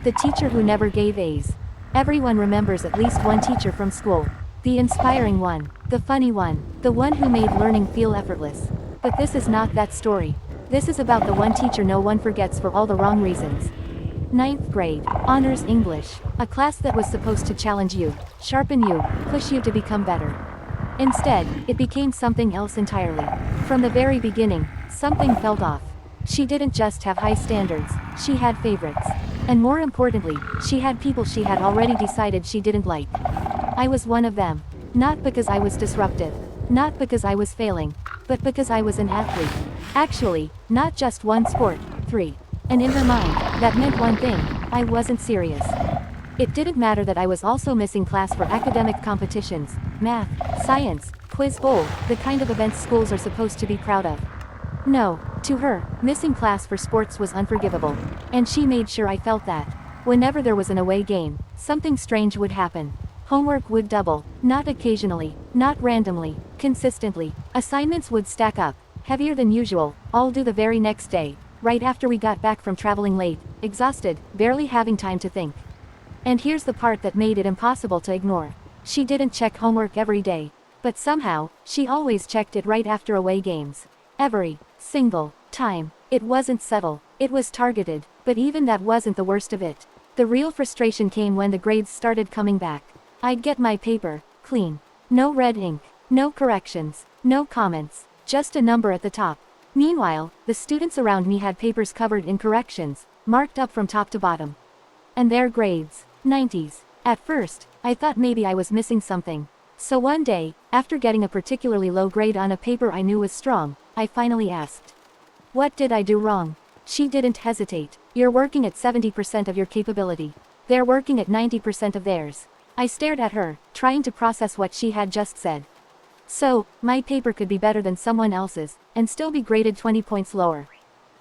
The teacher who never gave A's. Everyone remembers at least one teacher from school. The inspiring one. The funny one. The one who made learning feel effortless. But this is not that story. This is about the one teacher no one forgets for all the wrong reasons. Ninth grade. Honors English. A class that was supposed to challenge you, sharpen you, push you to become better. Instead, it became something else entirely. From the very beginning, something felt off. She didn't just have high standards, she had favorites. And more importantly, she had people she had already decided she didn't like. I was one of them. Not because I was disruptive. Not because I was failing. But because I was an athlete. Actually, not just one sport, 3. And in her mind, that meant one thing: I wasn't serious. It didn't matter that I was also missing class for academic competitions, math, science, quiz bowl, the kind of events schools are supposed to be proud of. No, to her, missing class for sports was unforgivable. And she made sure I felt that. Whenever there was an away game, something strange would happen. Homework would double, not occasionally, not randomly, consistently. Assignments would stack up, heavier than usual, all due the very next day, right after we got back from traveling late, exhausted, barely having time to think. And here's the part that made it impossible to ignore. She didn't check homework every day, but somehow, she always checked it right after away games. Every single time. It wasn't subtle, it was targeted, but even that wasn't the worst of it. The real frustration came when the grades started coming back. I'd get my paper, clean. No red ink, no corrections, no comments, just a number at the top. Meanwhile, the students around me had papers covered in corrections, marked up from top to bottom. And their grades, 90s. At first, I thought maybe I was missing something. So one day, after getting a particularly low grade on a paper I knew was strong, I finally asked, "What did I do wrong?" She didn't hesitate. "You're working at 70% of your capability. They're working at 90% of theirs." I stared at her, trying to process what she had just said. So, my paper could be better than someone else's, and still be graded 20 points lower.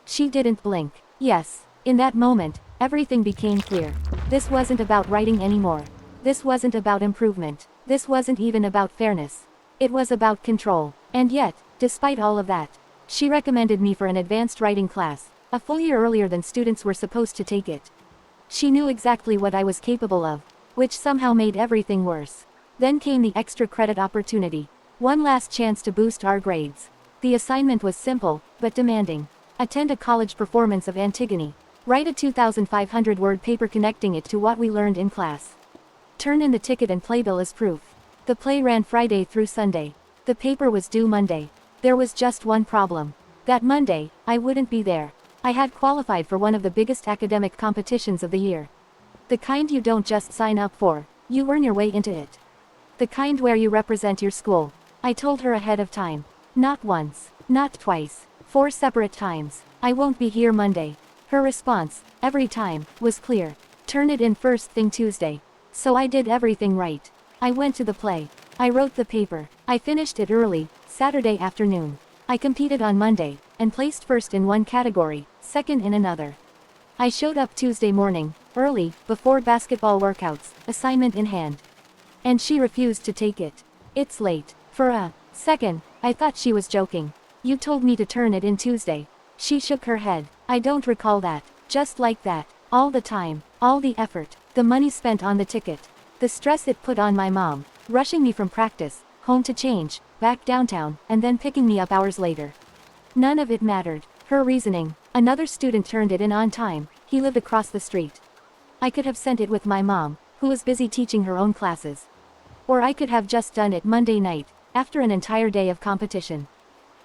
She didn't blink. Yes, in that moment, everything became clear. This wasn't about writing anymore. This wasn't about improvement. This wasn't even about fairness. It was about control. And yet, despite all of that, she recommended me for an advanced writing class, a full year earlier than students were supposed to take it. She knew exactly what I was capable of, which somehow made everything worse. Then came the extra credit opportunity. One last chance to boost our grades. The assignment was simple, but demanding. Attend a college performance of Antigone. Write a 2,500-word paper connecting it to what we learned in class. Turn in the ticket and playbill as proof. The play ran Friday through Sunday. The paper was due Monday. There was just one problem. That Monday, I wouldn't be there. I had qualified for one of the biggest academic competitions of the year. The kind you don't just sign up for, you earn your way into it. The kind where you represent your school. I told her ahead of time. Not once, not twice, 4 separate times. I won't be here Monday. Her response, every time, was clear. Turn it in first thing Tuesday. So I did everything right. I went to the play. I wrote the paper. I finished it early, Saturday afternoon. I competed on Monday, and placed first in one category, second in another. I showed up Tuesday morning, early, before basketball workouts, assignment in hand. And she refused to take it. "It's late." For a second, I thought she was joking. "You told me to turn it in Tuesday." She shook her head. "I don't recall that." Just like that. All the time, all the effort, the money spent on the ticket, the stress it put on my mom, rushing me from practice, home to change, back downtown, and then picking me up hours later. None of it mattered. Her reasoning: another student turned it in on time, he lived across the street. I could have sent it with my mom, who was busy teaching her own classes. Or I could have just done it Monday night, after an entire day of competition.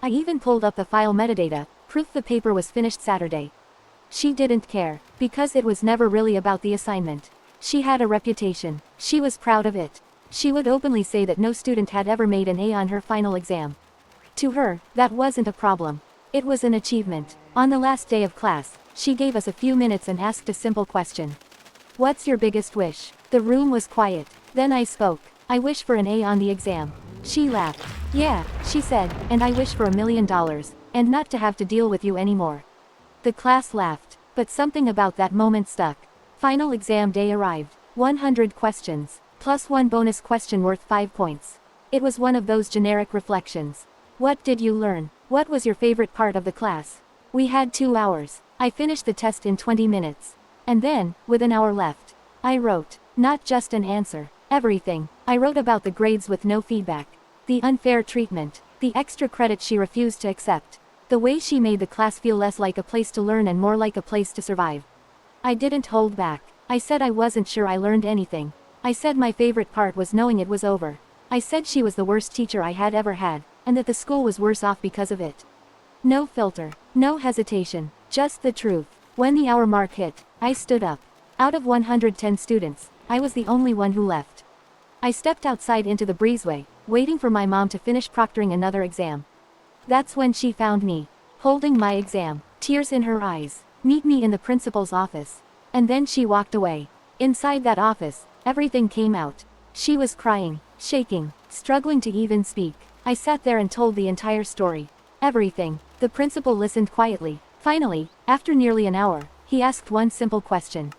I even pulled up the file metadata, proof the paper was finished Saturday. She didn't care, because it was never really about the assignment. She had a reputation. She was proud of it. She would openly say that no student had ever made an A on her final exam. To her, that wasn't a problem. It was an achievement. On the last day of class, she gave us a few minutes and asked a simple question. "What's your biggest wish?" The room was quiet. Then I spoke. "I wish for an A on the exam." She laughed. "Yeah," she said, "and I wish for $1 million, and not to have to deal with you anymore." The class laughed, but something about that moment stuck. Final exam day arrived. 100 questions, plus one bonus question worth 5 points. It was one of those generic reflections. What did you learn? What was your favorite part of the class? We had 2 hours. I finished the test in 20 minutes. And then, with an hour left, I wrote, not just an answer, everything. I wrote about the grades with no feedback, the unfair treatment, the extra credit she refused to accept, the way she made the class feel less like a place to learn and more like a place to survive. I didn't hold back. I said I wasn't sure I learned anything. I said my favorite part was knowing it was over. I said she was the worst teacher I had ever had, and that the school was worse off because of it. No filter, no hesitation, just the truth. When the hour mark hit, I stood up. Out of 110 students, I was the only one who left. I stepped outside into the breezeway, waiting for my mom to finish proctoring another exam. That's when she found me, holding my exam, tears in her eyes. Meet me in the principal's office. And then she walked away. Inside that office, everything came out. She was crying, shaking, struggling to even speak. I sat there and told the entire story. Everything. The principal listened quietly. Finally, after nearly an hour, he asked one simple question.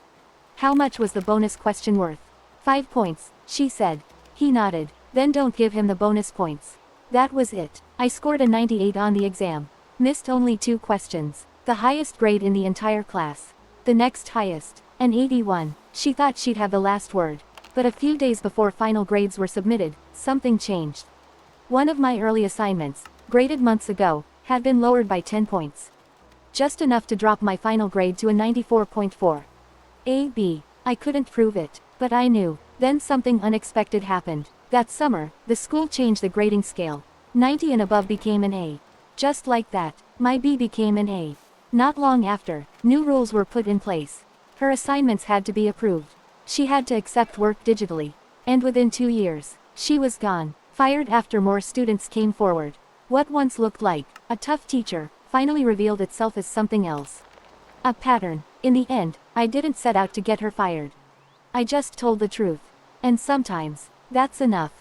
How much was the bonus question worth? 5 points, she said. He nodded. Then don't give him the bonus points. That was it. I scored a 98 on the exam. Missed only 2 questions. The highest grade in the entire class. The next highest, an 81. She thought she'd have the last word. But a few days before final grades were submitted, something changed. One of my early assignments, graded months ago, had been lowered by 10 points. Just enough to drop my final grade to a 94.4. A/B. I couldn't prove it, but I knew. Then something unexpected happened. That summer, the school changed the grading scale. 90 and above became an A. Just like that, my B became an A. Not long after, new rules were put in place. Her assignments had to be approved. She had to accept work digitally. And within 2 years, she was gone, fired after more students came forward. What once looked like a tough teacher finally revealed itself as something else. A pattern. In the end, I didn't set out to get her fired. I just told the truth. And sometimes, that's enough.